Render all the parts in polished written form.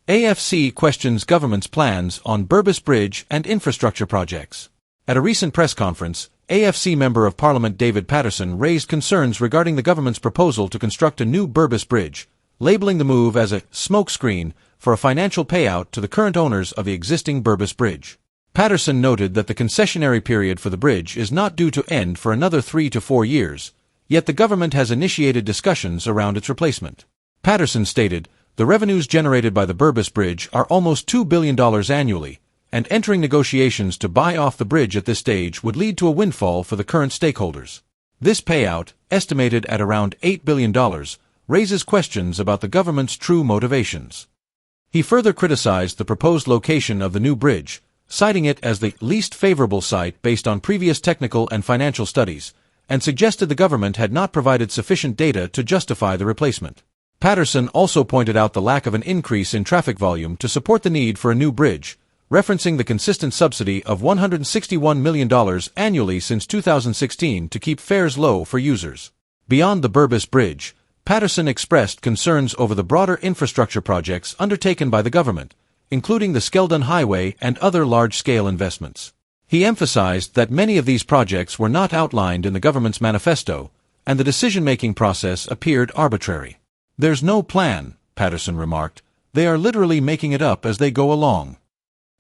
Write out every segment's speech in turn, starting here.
AFC questions government's plans on Berbice Bridge and infrastructure projects. At a recent press conference, AFC Member of Parliament David Patterson raised concerns regarding the government's proposal to construct a new Berbice Bridge, labeling the move as a smokescreen for a financial payout to the current owners of the existing Berbice Bridge. Patterson noted that the concessionary period for the bridge is not due to end for another 3 to 4 years, yet the government has initiated discussions around its replacement. Patterson stated, "The revenues generated by the Berbice Bridge are almost $2 billion annually, and entering negotiations to buy off the bridge at this stage would lead to a windfall for the current stakeholders. This payout, estimated at around $8 billion, raises questions about the government's true motivations." He further criticized the proposed location of the new bridge, citing it as the least favorable site based on previous technical and financial studies, and suggested the government had not provided sufficient data to justify the replacement. Patterson also pointed out the lack of an increase in traffic volume to support the need for a new bridge, referencing the consistent subsidy of $161 million annually since 2016 to keep fares low for users. Beyond the Berbice Bridge, Patterson expressed concerns over the broader infrastructure projects undertaken by the government, including the Skeldon Highway and other large-scale investments. He emphasized that many of these projects were not outlined in the government's manifesto, and the decision-making process appeared arbitrary. "There's no plan," Patterson remarked. "They are literally making it up as they go along."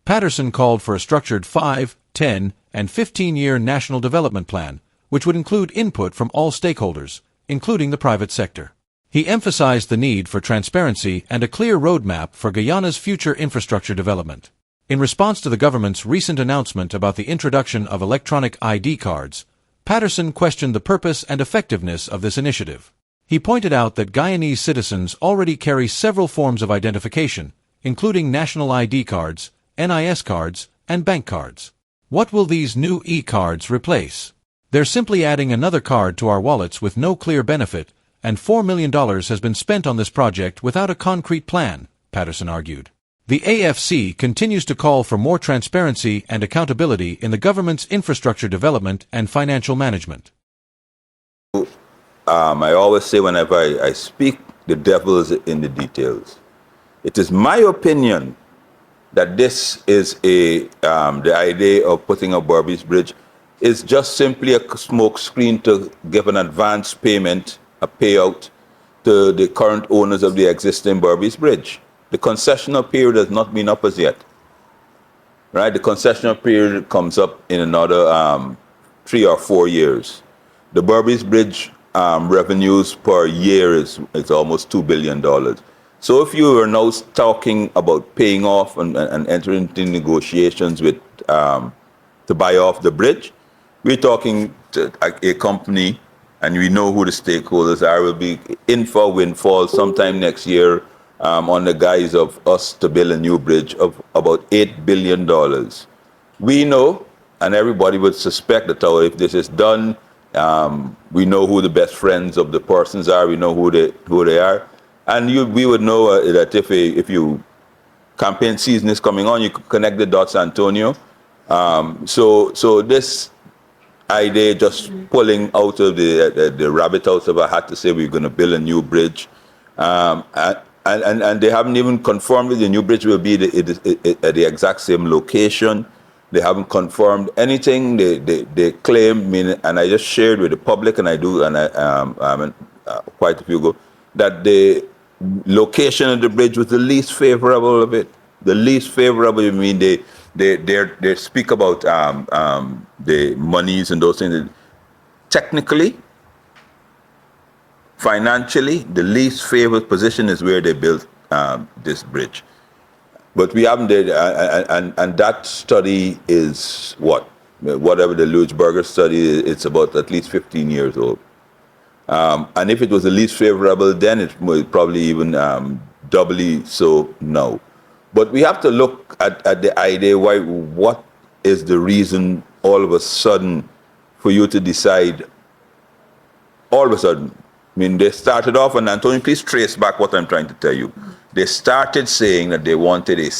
Patterson called for a structured 5, 10, and 15-year national development plan, which would include input from all stakeholders, including the private sector. He emphasized the need for transparency and a clear roadmap for Guyana's future infrastructure development. In response to the government's recent announcement about the introduction of electronic ID cards, Patterson questioned the purpose and effectiveness of this initiative. He pointed out that Guyanese citizens already carry several forms of identification, including national ID cards, NIS cards, and bank cards. What will these new e-cards replace? They're simply adding another card to our wallets with no clear benefit, and $4 million has been spent on this project without a concrete plan, Patterson argued. The AFC continues to call for more transparency and accountability in the government's infrastructure development and financial management. I always say whenever I speak, the devil is in the details. It is my opinion that this is the idea of putting a Berbice Bridge is just simply a smoke screen to give an advance payment, a payout to the current owners of the existing Berbice Bridge. The concessional period has not been up as yet. Right? The concessional period comes up in another 3 or 4 years. The Berbice Bridge revenues per year is almost $2 billion. So if you are now talking about paying off and entering into negotiations with to buy off the bridge, we're talking to a company, and we know who the stakeholders are, will be in for windfall sometime next year on the guise of us to build a new bridge of about $8 billion. We know, and everybody would suspect that if this is done, we know who the best friends of the persons are. We know who they are, and we would know that if you campaign season is coming on, you could connect the dots, Antonio. So this idea just pulling out of the rabbit out of a hat to say we're going to build a new bridge, and they haven't even confirmed that the new bridge will be at the exact same location. They haven't confirmed anything. They claim, and I just shared with the public, and quite a few ago, that the location of the bridge was the least favorable of it. The least favorable. They speak about the monies and those things. Technically, financially, the least favored position is where they built this bridge. But we haven't did, and that study is whatever the Leuchberger study, it's about at least 15 years old. And if it was the least favorable then, it was probably even doubly so now. But we have to look at the idea, what is the reason all of a sudden for you to decide, all of a sudden, they started off, and Antonio, please trace back what I'm trying to tell you. They started saying that they wanted a